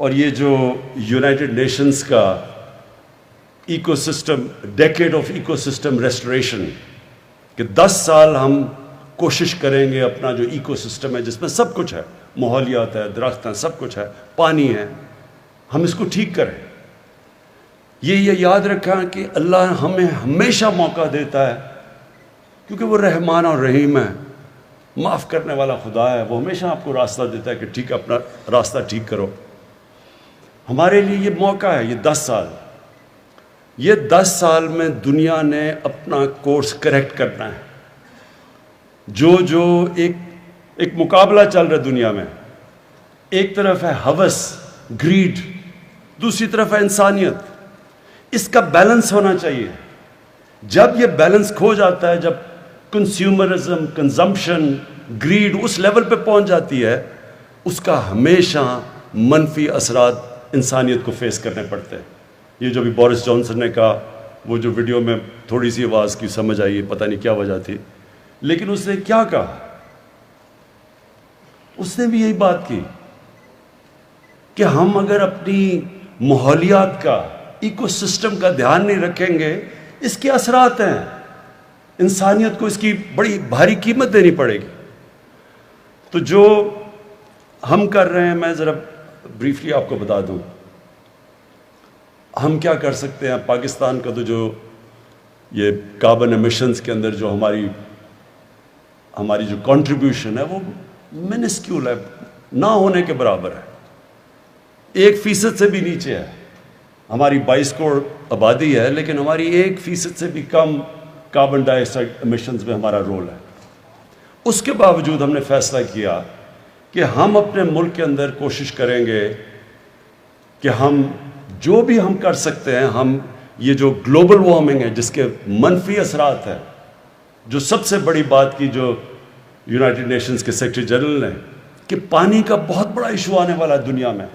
اور یہ جو یونائٹڈ نیشنز کا ecosystem, decade of ecosystem restoration, کہ 10 سال ہم کوشش کریں گے اپنا جو ایکو سسٹم ہے جس میں سب کچھ ہے، ماحولیات ہے، درخت ہیں، سب کچھ ہے، پانی ہے، ہم اس کو ٹھیک کریں۔ یہ یاد رکھیں کہ اللہ ہمیں ہمیشہ موقع دیتا ہے، کیونکہ وہ رحمان اور رحیم ہے، معاف کرنے والا خدا ہے، وہ ہمیشہ آپ کو راستہ دیتا ہے کہ ٹھیک اپنا راستہ ٹھیک کرو۔ ہمارے لیے یہ موقع ہے، یہ 10 سال، یہ 10 سال میں دنیا نے اپنا کورس کریکٹ کرنا ہے۔ جو ایک مقابلہ چل رہا ہے دنیا میں، ایک طرف ہے ہوس، گریڈ، دوسری طرف ہے انسانیت، اس کا بیلنس ہونا چاہیے۔ جب یہ بیلنس کھو جاتا ہے، جب کنزیومرزم، کنزمپشن، گریڈ اس لیول پہ پہنچ جاتی ہے، اس کا ہمیشہ منفی اثرات انسانیت کو فیس کرنے پڑتے ہیں۔ یہ جو بھی بورس جانسن نے کہا، وہ جو ویڈیو میں تھوڑی سی آواز کی سمجھ آئی، پتہ نہیں کیا وجہ تھی، لیکن اس نے کیا کہا؟ اس نے بھی یہی بات کی کہ ہم اگر اپنی ماحولیات کا، ایکو سسٹم کا دھیان نہیں رکھیں گے، اس کے اثرات ہیں، انسانیت کو اس کی بڑی بھاری قیمت دینی پڑے گی۔ تو جو ہم کر رہے ہیں، میں ذرا بریفلی آپ کو بتا دوں ہم کیا کر سکتے ہیں۔ پاکستان کا تو جو یہ کاربن ایمیشنز کے اندر جو ہماری جو کنٹریبیوشن ہے، وہ منسکیول ہے، نہ ہونے کے برابر ہے، 1% سے بھی نیچے ہے۔ ہماری 22 کروڑ آبادی ہے، لیکن ہماری 1% سے بھی کم کاربن ڈائی آکسائڈ ایمیشنز میں ہمارا رول ہے۔ اس کے باوجود ہم نے فیصلہ کیا کہ ہم اپنے ملک کے اندر کوشش کریں گے کہ ہم جو بھی ہم کر سکتے ہیں، ہم یہ جو گلوبل وارمنگ ہے جس کے منفی اثرات ہیں، جو سب سے بڑی بات کی جو یونائٹڈ نیشنز کے سیکرٹری جنرل نے، کہ پانی کا بہت بڑا ایشو آنے والا ہے دنیا میں۔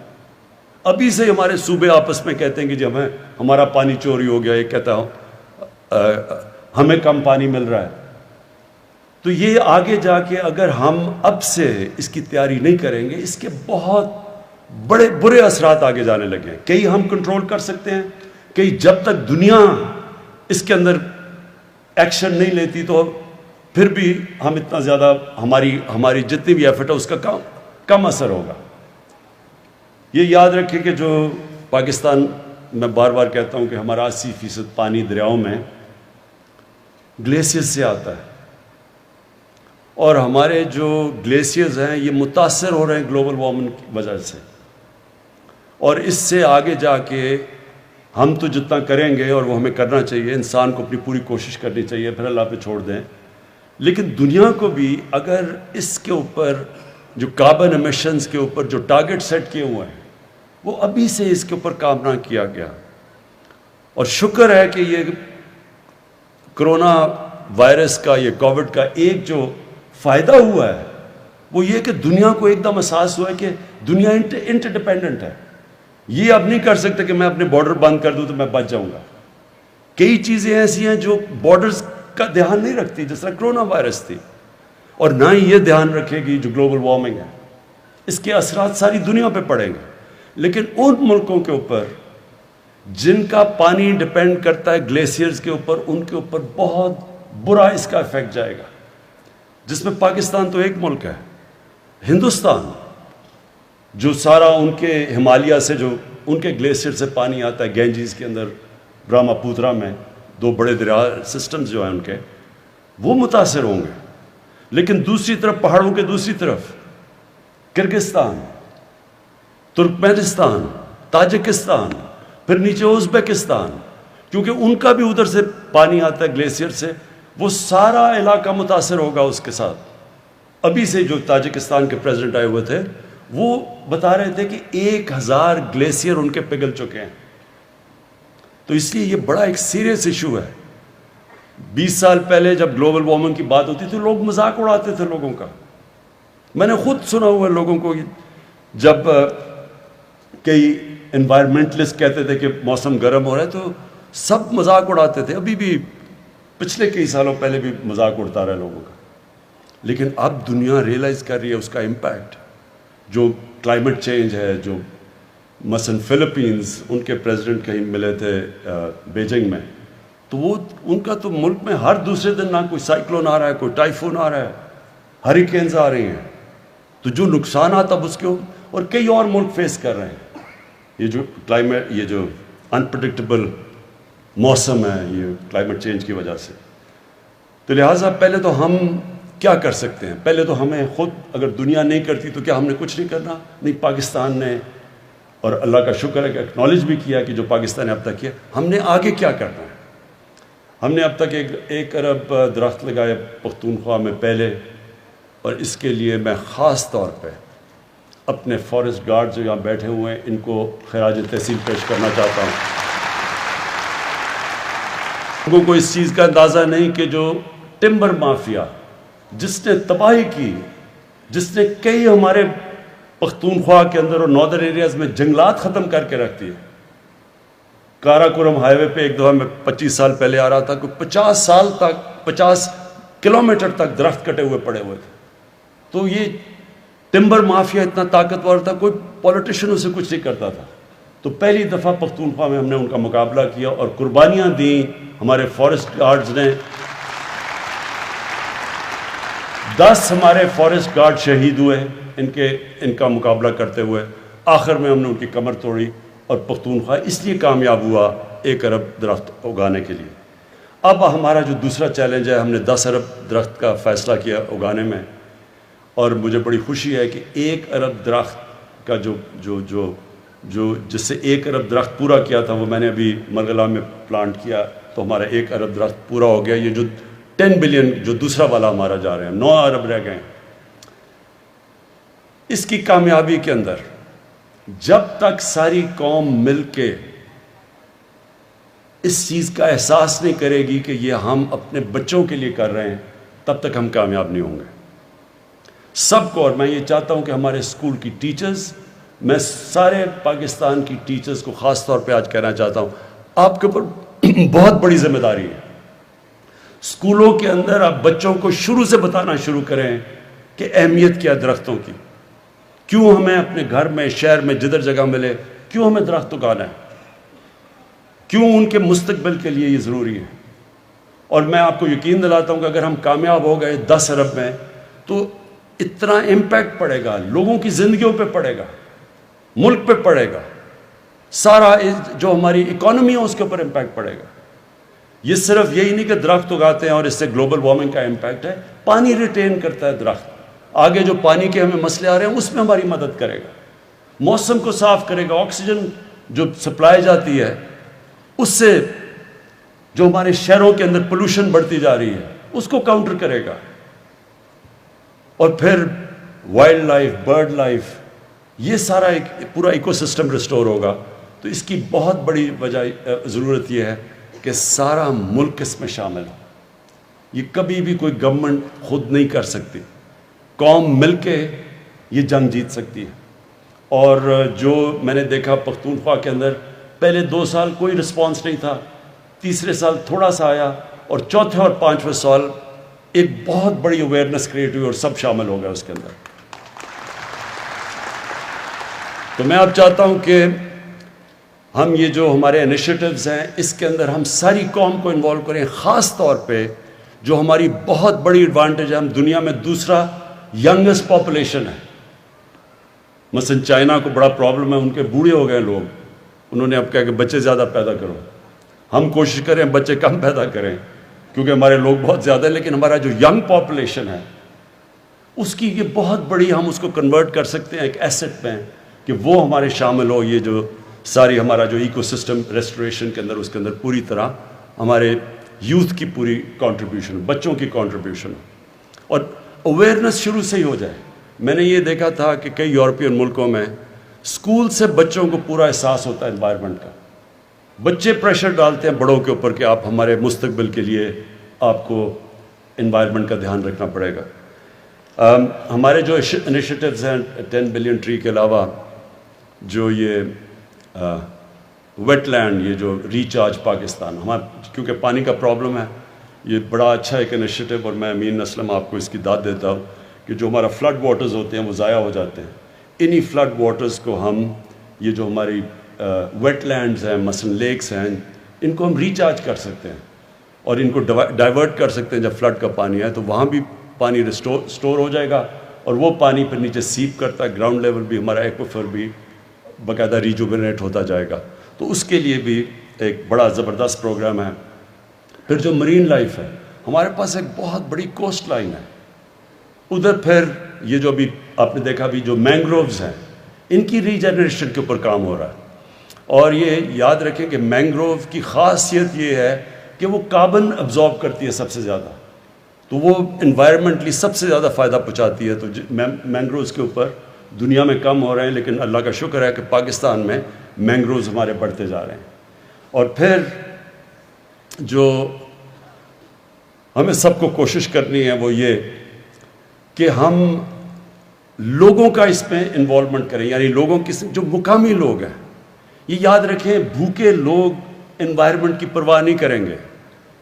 ابھی سے ہمارے صوبے آپس میں کہتے ہیں کہ جی ہمارا پانی چوری ہو گیا، یہ کہتا ہوں ہمیں کم پانی مل رہا ہے۔ تو یہ آگے جا کے اگر ہم اب سے اس کی تیاری نہیں کریں گے، اس کے بہت بڑے برے اثرات آگے جانے لگے ہیں۔ کئی ہم کنٹرول کر سکتے ہیں، کئی جب تک دنیا اس کے اندر ایکشن نہیں لیتی تو پھر بھی ہم اتنا زیادہ ہماری جتنی بھی ایفرٹ ہے اس کا کم اثر ہوگا۔ یہ یاد رکھیں کہ جو پاکستان، میں بار بار کہتا ہوں کہ ہمارا 80% پانی دریاؤں میں گلیشیئر سے آتا ہے، اور ہمارے جو گلیشیئرز ہیں یہ متاثر ہو رہے ہیں گلوبل وارمنگ کی وجہ سے، اور اس سے آگے جا کے ہم تو جتنا کریں گے، اور وہ ہمیں کرنا چاہیے، انسان کو اپنی پوری کوشش کرنی چاہیے، پھر اللہ پہ چھوڑ دیں، لیکن دنیا کو بھی اگر اس کے اوپر جو کاربن ایمیشنز کے اوپر جو ٹارگٹ سیٹ کیے ہوئے ہیں، وہ ابھی سے اس کے اوپر کام نہ کیا گیا۔ اور شکر ہے کہ یہ کرونا وائرس کا، یہ کووڈ کا ایک جو فائدہ ہوا ہے وہ یہ کہ دنیا کو ایک دم احساس ہوا ہے کہ دنیا انٹر ڈیپینڈنٹ ہے۔ یہ اب نہیں کر سکتے کہ میں اپنے بارڈر بند کر دوں تو میں بچ جاؤں گا۔ کئی چیزیں ایسی ہیں جو بارڈرز کا دھیان نہیں رکھتی، جس طرح کرونا وائرس تھی، اور نہ ہی یہ دھیان رکھے گی جو گلوبل وارمنگ ہے، اس کے اثرات ساری دنیا پہ پڑیں گے۔ لیکن ان ملکوں کے اوپر جن کا پانی ڈیپینڈ کرتا ہے گلیشیئرز کے اوپر، ان کے اوپر بہت برا اس کا افیکٹ جائے گا، جس میں پاکستان تو ایک ملک ہے، ہندوستان جو سارا ان کے ہمالیہ سے جو ان کے گلیشیئر سے پانی آتا ہے، گینجیز کے اندر، برہما پوترا میں، 2 بڑے دریا سسٹمز جو ہیں ان کے، وہ متاثر ہوں گے۔ لیکن دوسری طرف پہاڑوں کے دوسری طرف کرگستان، ترکمانستان، تاجکستان، پھر نیچے ازبکستان، کیونکہ ان کا بھی ادھر سے پانی آتا ہے گلیشیئر سے، وہ سارا علاقہ متاثر ہوگا اس کے ساتھ۔ ابھی سے جو تاجکستان کے پریزیڈنٹ آئے ہوئے تھے وہ بتا رہے تھے کہ 1000 گلیشیئر ان کے پگھل چکے ہیں۔ تو اس لیے یہ بڑا ایک سیریس ایشو ہے۔ 20 سال پہلے جب گلوبل وارمنگ کی بات ہوتی تھی لوگ مذاق اڑاتے تھے لوگوں کا۔ میں نے خود سنا ہوا ہے لوگوں کو، جب کئی انوائرمنٹلسٹ کہتے تھے کہ موسم گرم ہو رہا ہے تو سب مذاق اڑاتے تھے، ابھی بھی پچھلے کئی سالوں پہلے بھی مذاق اڑتا رہا لوگوں کا۔ لیکن اب دنیا ریئلائز کر رہی ہے اس کا امپیکٹ، جو کلائمیٹ چینج ہے، جو مثلا فلپینز، ان کے پریزیڈنٹ کہیں ملے تھے بیجنگ میں، تو وہ ان کا تو ملک میں ہر دوسرے دن نہ کوئی سائیکلون آ رہا ہے، کوئی ٹائفون آ رہا ہے، ہریکینز آ رہی ہیں، تو جو نقصانات اب اس کے اور کئی اور ملک فیس کر رہے ہیں، یہ جو کلائمیٹ، یہ جو انپریڈکٹیبل موسم ہے، یہ کلائمیٹ چینج کی وجہ سے. تو لہٰذا پہلے تو ہم کیا کر سکتے ہیں؟ پہلے تو ہمیں خود، اگر دنیا نہیں کرتی تو کیا ہم نے کچھ نہیں کرنا؟ نہیں، پاکستان نے، اور اللہ کا شکر ہے کہ ایکنالج بھی کیا کہ جو پاکستان نے اب تک کیا. ہم نے آگے کیا کرنا ہے؟ ہم نے اب تک 1 ارب درخت لگائے پختونخوا میں پہلے، اور اس کے لیے میں خاص طور پہ اپنے فارسٹ گارڈ جو یہاں بیٹھے ہوئے ہیں ان کو خراج تحسین پیش کرنا چاہتا ہوں. لوگوں کو اس چیز کا اندازہ نہیں کہ جو ٹمبر مافیا جس نے تباہی کی، جس نے کئی ہمارے پختونخوا کے اندر اور ناردرن ایریاز میں جنگلات ختم کر کے رکھ دیے. کارا کورم ہائی وے پہ ایک دفعہ میں 25 سال پہلے آ رہا تھا کہ 50 سال تک 50 کلومیٹر تک درخت کٹے ہوئے پڑے ہوئے تھے. تو یہ ٹمبر مافیا اتنا طاقتور تھا، کوئی پولیٹیشن اسے کچھ نہیں کرتا تھا. تو پہلی دفعہ پختونخوا میں ہم نے ان کا مقابلہ کیا اور قربانیاں دیں. ہمارے فارسٹ گارڈز نے 10 ہمارے فارسٹ گارڈ شہید ہوئے ان کا مقابلہ کرتے ہوئے. آخر میں ہم نے ان کی کمر توڑی اور پختونخوا اس لیے کامیاب ہوا 1 ارب درخت اگانے کے لیے. اب ہمارا جو دوسرا چیلنج ہے، ہم نے 10 ارب درخت کا فیصلہ کیا اگانے میں، اور مجھے بڑی خوشی ہے کہ 1 ارب درخت کا جو جس سے 1 ارب درخت پورا کیا تھا وہ میں نے ابھی مرغلا میں پلانٹ کیا، تو ہمارا 1 ارب درخت پورا ہو گیا. یہ جو 10 بلین جو دوسرا والا ہمارا جا رہے ہیں، 9 ارب رہ گئے. اس کی کامیابی کے اندر جب تک ساری قوم مل کے اس چیز کا احساس نہیں کرے گی کہ یہ ہم اپنے بچوں کے لیے کر رہے ہیں، تب تک ہم کامیاب نہیں ہوں گے. سب کو، اور میں یہ چاہتا ہوں کہ ہمارے اسکول کی ٹیچرز، میں سارے پاکستان کی ٹیچرز کو خاص طور پہ آج کہنا چاہتا ہوں، آپ کے اوپر بہت بڑی ذمہ داری ہے. اسکولوں کے اندر آپ بچوں کو شروع سے بتانا شروع کریں کہ اہمیت کیا درختوں کی، کیوں ہمیں اپنے گھر میں، شہر میں، جدھر جگہ ملے، کیوں ہمیں درخت اگانا ہے، کیوں ان کے مستقبل کے لیے یہ ضروری ہے. اور میں آپ کو یقین دلاتا ہوں کہ اگر ہم کامیاب ہو گئے 10 ارب میں تو اتنا امپیکٹ پڑے گا، لوگوں کی زندگیوں پہ پڑے گا، ملک پہ پڑے گا، سارا جو ہماری اکانومی ہے اس کے اوپر امپیکٹ پڑے گا. یہ صرف یہی نہیں کہ درخت اگاتے ہیں اور اس سے گلوبل وارمنگ کا امپیکٹ ہے، پانی ریٹین کرتا ہے درخت. آگے جو پانی کے ہمیں مسئلے آ رہے ہیں اس میں ہماری مدد کرے گا، موسم کو صاف کرے گا، آکسیجن جو سپلائی جاتی ہے اس سے جو ہمارے شہروں کے اندر پولوشن بڑھتی جا رہی ہے اس کو کاؤنٹر کرے گا. اور پھر وائلڈ لائف، برڈ لائف، یہ سارا ایک پورا ایکو سسٹم ریسٹور ہوگا. تو اس کی بہت بڑی وجہ ضرورت یہ ہے کہ سارا ملک اس میں شامل ہو. یہ کبھی بھی کوئی گورنمنٹ خود نہیں کر سکتی، قوم مل کے یہ جنگ جیت سکتی ہے. اور جو میں نے دیکھا پختونخوا کے اندر پہلے 2 سال کوئی رسپانس نہیں تھا، تیسرے سال تھوڑا سا آیا، اور چوتھے اور 5ویں سال ایک بہت بڑی اویئرنیس کریٹ ہوئی اور سب شامل ہو گئے اس کے اندر. تو میں اب چاہتا ہوں کہ ہم یہ جو ہمارے انیشیٹوز ہیں اس کے اندر ہم ساری قوم کو انوالو کریں. خاص طور پہ جو ہماری بہت بڑی ایڈوانٹیج ہے، ہم دنیا میں دوسرا ینگسٹ پاپولیشن ہے. مثلا چائنا کو بڑا پرابلم ہے، ان کے بوڑھے ہو گئے لوگ، انہوں نے اب کہا کہ بچے زیادہ پیدا کرو. ہم کوشش کریں بچے کم پیدا کریں کیونکہ ہمارے لوگ بہت زیادہ ہیں، لیکن ہمارا جو ینگ پاپولیشن ہے اس کی یہ بہت بڑی، ہم اس کو کنورٹ کر سکتے ہیں ایک ایسٹ میں کہ وہ ہمارے شامل ہو. یہ جو ساری ہمارا جو ایکو سسٹم ریسٹوریشن کے اندر، اس کے اندر پوری طرح ہمارے یوتھ کی پوری کنٹریبیوشن، بچوں کی کنٹریبیوشن، اور اویئرنیس شروع سے ہی ہو جائے. میں نے یہ دیکھا تھا کہ کئی یورپین ملکوں میں اسکول سے بچوں کو پورا احساس ہوتا ہے انوائرمنٹ کا. بچے پریشر ڈالتے ہیں بڑوں کے اوپر کہ آپ ہمارے مستقبل کے لیے آپ کو انوائرمنٹ کا دھیان رکھنا پڑے گا. ہمارے جو انیشیٹوز ہیں 10 بلین ٹری کے علاوہ، جو یہ ویٹ لینڈ، یہ جو ریچارج پاکستان، ہمارا کیونکہ پانی کا پرابلم ہے، یہ بڑا اچھا ایک انیشیٹو، اور میں امین اسلم آپ کو اس کی داد دیتا ہوں کہ جو ہمارا فلڈ واٹرز ہوتے ہیں وہ ضائع ہو جاتے ہیں. انہی فلڈ واٹرز کو ہم یہ جو ہماری ویٹ لینڈز ہیں مثلا لیکس ہیں ان کو ہم ریچارج کر سکتے ہیں اور ان کو ڈائیورٹ کر سکتے ہیں. جب فلڈ کا پانی آئے تو وہاں بھی پانی اسٹور ہو جائے گا اور وہ پانی پھر نیچے سیپ کرتا ہے, گراؤنڈ لیول بھی ہمارا ایکویفر بھی باقاعدہ ریجوونیٹ ہوتا جائے گا. تو اس کے لیے بھی ایک بڑا زبردست پروگرام ہے. پھر جو مرین لائف ہے, ہمارے پاس ایک بہت بڑی کوسٹ لائن ہے. ادھر پھر یہ جو ابھی آپ نے دیکھا بھی جو مینگرووز ہیں ان کی ریجنریشن کے اوپر کام ہو رہا ہے. اور یہ یاد رکھیں کہ مینگروو کی خاصیت یہ ہے کہ وہ کاربن ابزارب کرتی ہے سب سے زیادہ, تو وہ انوائرمنٹلی سب سے زیادہ فائدہ پہنچاتی ہے. تو مینگرووز کے اوپر دنیا میں کم ہو رہے ہیں, لیکن اللہ کا شکر ہے کہ پاکستان میں مینگرووز ہمارے بڑھتے جا رہے ہیں. اور پھر جو ہمیں سب کو کوشش کرنی ہے وہ یہ کہ ہم لوگوں کا اس میں انوالومنٹ کریں, یعنی لوگوں کی جو مقامی لوگ ہیں. یہ یاد رکھیں بھوکے لوگ انوائرمنٹ کی پرواہ نہیں کریں گے.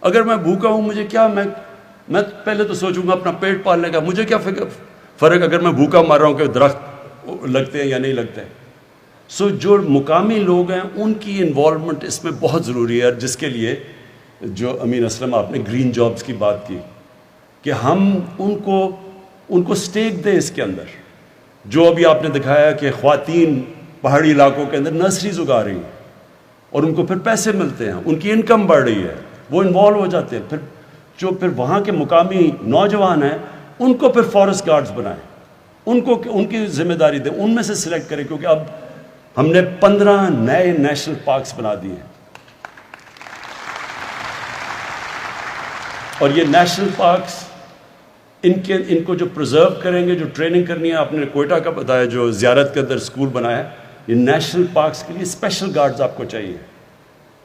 اگر میں بھوکا ہوں مجھے کیا, میں پہلے تو سوچوں گا اپنا پیٹ پالنے کا, مجھے کیا فرق اگر میں بھوکا مر رہا ہوں کہ درخت لگتے ہیں یا نہیں لگتے. سو جو مقامی لوگ ہیں ان کی انوالومنٹ اس میں بہت ضروری ہے, جس کے لیے جو امین اسلم آپ نے گرین جابز کی بات کی کہ ہم ان کو سٹیک دیں اس کے اندر. جو ابھی آپ نے دکھایا کہ خواتین پہاڑی علاقوں کے اندر نرسریز اگا رہی ہیں اور ان کو پھر پیسے ملتے ہیں, ان کی انکم بڑھ رہی ہے, وہ انوالو ہو جاتے ہیں. پھر وہاں کے مقامی نوجوان ہیں ان کو پھر فارسٹ گارڈز بنائیں, ان کی ذمہ داری دیں, ان میں سے سلیکٹ کریں, کیونکہ اب ہم نے 15 نئے نیشنل پارکس بنا دیے ہیں. اور یہ نیشنل پارکس ان کو جو پرزرو کریں گے, جو ٹریننگ کرنی ہے, آپ نے کوئٹہ کا بتایا جو زیارت کے اندر اسکول بنایا ہے, یہ نیشنل پارکس کے لیے اسپیشل گارڈز آپ کو چاہیے.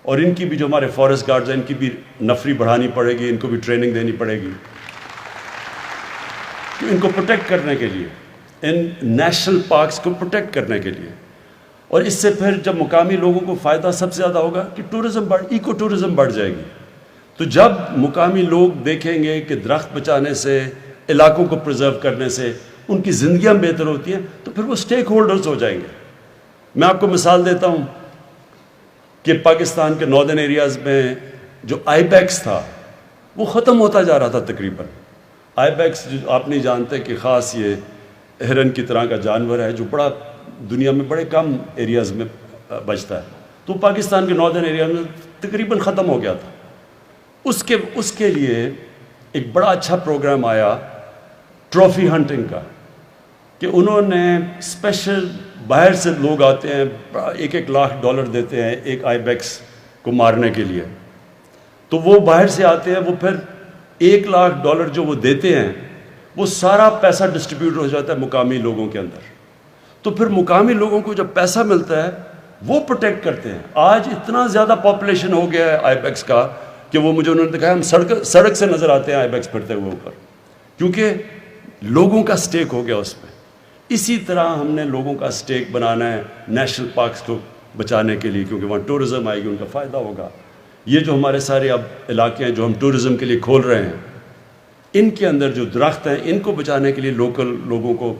اور ان کی بھی جو ہمارے فارسٹ گارڈز ہیں ان کی بھی نفری بڑھانی پڑے گی, ان کو بھی ٹریننگ دینی پڑے گی ان کو پروٹیکٹ کرنے کے لیے, ان نیشنل پارکس کو پروٹیکٹ کرنے کے لیے. اور اس سے پھر جب مقامی لوگوں کو فائدہ سب سے زیادہ ہوگا کہ ایکو ٹورزم بڑھ جائے گی. تو جب مقامی لوگ دیکھیں گے کہ درخت بچانے سے, علاقوں کو پرزرو کرنے سے ان کی زندگیاں بہتر ہوتی ہیں, تو پھر وہ سٹیک ہولڈرز ہو جائیں گے. میں آپ کو مثال دیتا ہوں کہ پاکستان کے ناردرن ایریاز میں جو آئی بیکس تھا وہ ختم ہوتا جا رہا تھا تقریباً. آئی بیکس جو آپ نہیں جانتے کہ خاص یہ ہرن کی طرح کا جانور ہے جو بڑا دنیا میں بڑے کم ایریاز میں بچتا ہے, تو پاکستان کے ناردرن ایریا میں تقریباً ختم ہو گیا تھا. اس کے لیے ایک بڑا اچھا پروگرام آیا ٹرافی ہنٹنگ کا, کہ انہوں نے اسپیشل باہر سے لوگ آتے ہیں, $1 لاکھ دیتے ہیں ایک آئی بیکس کو مارنے کے لیے. تو وہ باہر سے آتے ہیں, وہ پھر $1 لاکھ جو وہ دیتے ہیں وہ سارا پیسہ ڈسٹریبیوٹ ہو جاتا ہے مقامی لوگوں کے اندر. تو پھر مقامی لوگوں کو جب پیسہ ملتا ہے وہ پروٹیکٹ کرتے ہیں. آج اتنا زیادہ پاپولیشن ہو گیا ہے آئی بیکس کا کہ وہ مجھے انہوں نے دکھایا, ہم سڑک سے نظر آتے ہیں آئی بیکس پھرتے ہوئے اوپر, کیونکہ لوگوں کا سٹیک ہو گیا اس میں. اسی طرح ہم نے لوگوں کا سٹیک بنانا ہے نیشنل پارکس کو بچانے کے لیے, کیونکہ وہاں ٹورزم آئے گی, ان کا فائدہ ہوگا. یہ جو ہمارے سارے اب علاقے ہیں جو ہم ٹورزم کے لیے کھول رہے ہیں, ان کے اندر جو درخت ہیں ان کو بچانے کے لیے لوکل لوگوں کو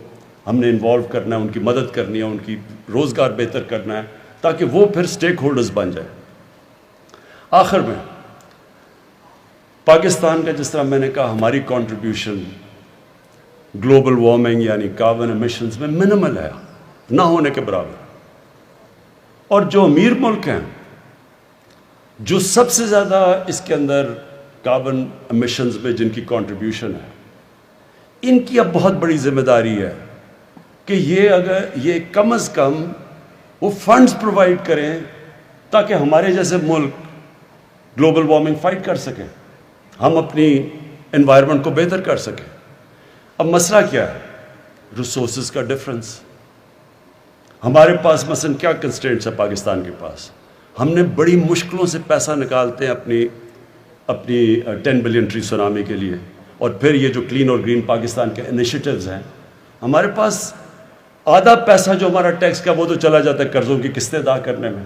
ہم نے انوالو کرنا ہے, ان کی مدد کرنی ہے, ان کی روزگار بہتر کرنا ہے, تاکہ وہ پھر سٹیک ہولڈرز بن جائیں. آخر میں پاکستان کا جس طرح میں نے کہا ہماری کنٹریبیوشن گلوبل وارمنگ یعنی کاربن ایمیشنز میں منیمل ہے, نہ ہونے کے برابر. اور جو امیر ملک ہیں جو سب سے زیادہ اس کے اندر کاربن ایمیشنز میں جن کی کنٹریبیوشن ہے, ان کی اب بہت بڑی ذمہ داری ہے کہ یہ کم از کم وہ فنڈز پرووائڈ کریں تاکہ ہمارے جیسے ملک گلوبل وارمنگ فائٹ کر سکیں, ہم اپنی انوائرمنٹ کو بہتر کر سکیں. اب مسئلہ کیا ہے؟ ریسورسز کا ڈفرنس. ہمارے پاس مثلا کیا کنسٹرینٹس ہے پاکستان کے پاس؟ ہم نے بڑی مشکلوں سے پیسہ نکالتے ہیں اپنی 10 بلین ٹری سونامی کے لیے, اور پھر یہ جو کلین اور گرین پاکستان کے انیشیٹوز ہیں, ہمارے پاس آدھا پیسہ جو ہمارا ٹیکس کا وہ تو چلا جاتا ہے قرضوں کی قسطیں ادا کرنے میں,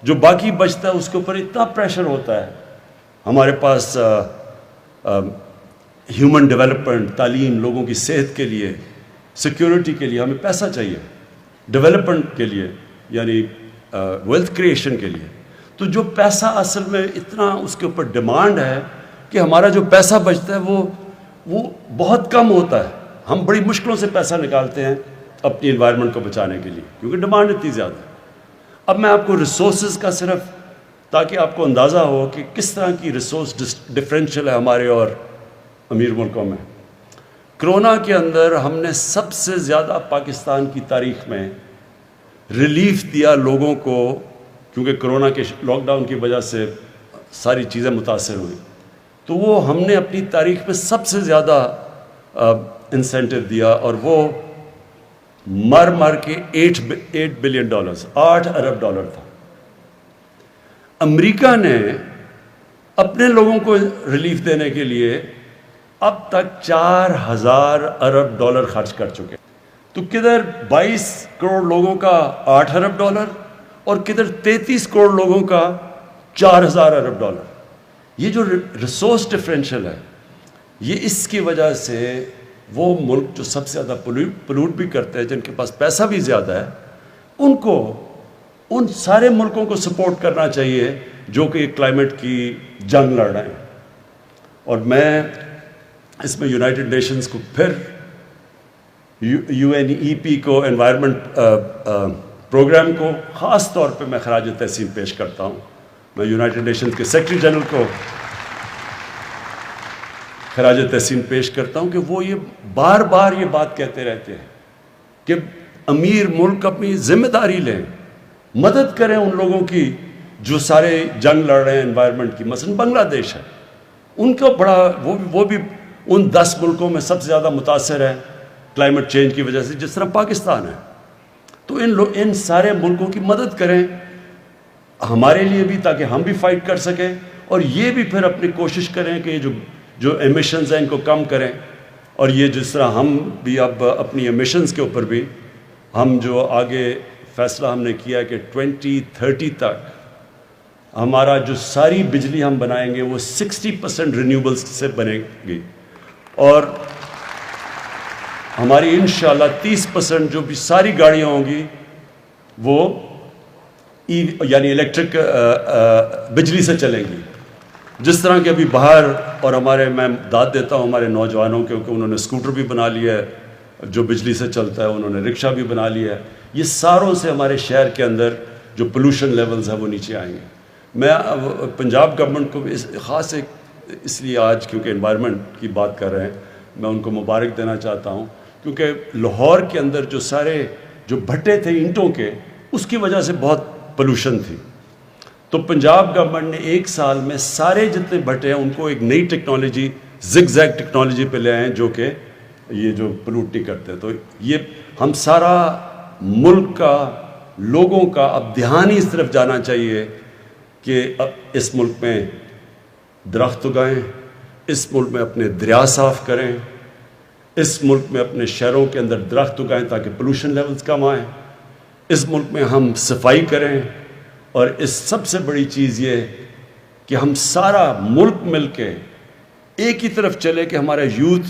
جو باقی بچتا ہے اس کے اوپر اتنا پریشر ہوتا ہے. ہمارے پاس ہیومن ڈیولپمنٹ, تعلیم, لوگوں کی صحت کے لیے, سیکیورٹی کے لیے ہمیں پیسہ چاہیے, ڈیولپمنٹ کے لیے. یعنی ویلتھ کریشن کے لیے. تو جو پیسہ اصل میں اتنا اس کے اوپر ڈیمانڈ ہے کہ ہمارا جو پیسہ بچتا ہے وہ بہت کم ہوتا ہے. ہم بڑی مشکلوں سے پیسہ نکالتے ہیں اپنی انوائرمنٹ کو بچانے کے لیے کیونکہ ڈیمانڈ اتنی زیادہ ہے. اب میں آپ کو ریسورسز کا صرف تاکہ آپ کو اندازہ ہو کہ کس طرح کی ریسورس ڈفرینشیل ہے ہمارے اور امیر ملکوں میں. کرونا کے اندر ہم نے سب سے زیادہ پاکستان کی تاریخ میں ریلیف دیا لوگوں کو, کیونکہ کرونا کے لاک ڈاؤن کی وجہ سے ساری چیزیں متاثر ہوئیں. تو وہ ہم نے اپنی تاریخ میں سب سے زیادہ انسینٹیو دیا اور وہ مر کے $8 بلین 8 ارب ڈالر تھا. امریکہ نے اپنے لوگوں کو ریلیف دینے کے لیے اب تک 4,000 ارب ڈالر خرچ کر چکے. تو کدھر 22 کروڑ لوگوں کا 8 ارب ڈالر اور کدھر 33 کروڑ لوگوں کا 4,000 ارب ڈالر. یہ جو ریسورس ڈفرینشیل ہے یہ اس کی وجہ سے وہ ملک جو سب سے زیادہ پلوٹ بھی کرتے ہیں, جن کے پاس پیسہ بھی زیادہ ہے, ان سارے ملکوں کو سپورٹ کرنا چاہیے جو کہ کلائمیٹ کی جنگ لڑ رہے ہیں. اور میں اس میں یونائٹڈ نیشنز کو پھر UNEP کو انوائرمنٹ پروگرام کو خاص طور پہ میں خراج تحسین پیش کرتا ہوں. میں یونائٹڈ نیشنز کے سیکرٹری جنرل کو خراج تحسین پیش کرتا ہوں کہ وہ یہ بار بار یہ بات کہتے رہتے ہیں کہ امیر ملک اپنی ذمہ داری لیں, مدد کریں ان لوگوں کی جو سارے جنگ لڑ رہے ہیں انوائرمنٹ کی. مثلا بنگلہ دیش ہے, ان کو بڑا وہ بھی ان 10 ملکوں میں سب سے زیادہ متاثر ہے کلائمیٹ چینج کی وجہ سے جس طرح پاکستان ہے. تو ان سارے ملکوں کی مدد کریں ہمارے لیے بھی, تاکہ ہم بھی فائٹ کر سکیں, اور یہ بھی پھر اپنی کوشش کریں کہ جو ایمیشنز ہیں ان کو کم کریں. اور یہ جس طرح ہم بھی اب اپنی ایمیشنز کے اوپر بھی ہم جو آگے فیصلہ ہم نے کیا کہ 2030 تک ہمارا جو ساری بجلی ہم بنائیں گے وہ 60% رینیوبلز سے بنے گی, اور ہماری انشاءاللہ 30% جو بھی ساری گاڑیاں ہوں گی وہ یعنی الیکٹرک بجلی سے چلیں گی. جس طرح کہ ابھی باہر اور میں داد دیتا ہوں ہمارے نوجوانوں کے, کیونکہ انہوں نے اسکوٹر بھی بنا لیا ہے جو بجلی سے چلتا ہے, انہوں نے رکشہ بھی بنا لیا ہے. یہ ساروں سے ہمارے شہر کے اندر جو پولوشن لیولز ہیں وہ نیچے آئیں گے. میں پنجاب گورنمنٹ کو خاص اس لیے آج کیونکہ انوائرمنٹ کی بات کر رہے ہیں میں ان کو مبارک دینا چاہتا ہوں, کیونکہ لاہور کے اندر جو سارے جو بھٹے تھے اینٹوں کے, اس کی وجہ سے بہت پولوشن تھی. تو پنجاب گورنمنٹ نے 1 سال میں سارے جتنے بھٹے ہیں ان کو ایک نئی ٹیکنالوجی زگ زیگ ٹیکنالوجی پہ لے آئے ہیں جو کہ یہ جو پلوٹ نہیں کرتے. تو یہ ہم سارا ملک کا لوگوں کا اب دھیان ہی اس طرف جانا چاہیے کہ اس ملک میں درخت اگائیں, اس ملک میں اپنے دریا صاف کریں, اس ملک میں اپنے شہروں کے اندر درخت اگائیں تاکہ پولوشن لیولز کم آئیں, اس ملک میں ہم صفائی کریں, اور اس سب سے بڑی چیز یہ کہ ہم سارا ملک مل کے ایک ہی طرف چلے کہ ہمارا یوتھ,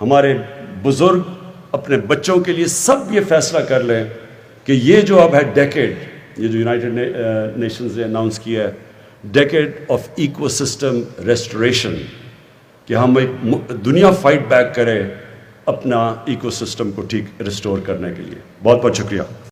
ہمارے بزرگ اپنے بچوں کے لیے سب یہ فیصلہ کر لیں کہ یہ جو اب ہے ڈیکیڈ, یہ جو یونائٹڈ نیشنز نے اناؤنس کیا ہے decade of ecosystem restoration, کہ ہم ایک دنیا فائٹ بیک کرے اپنا ایکو سسٹم کو ٹھیک ریسٹور کرنے کے لیے. بہت بہت شکریہ.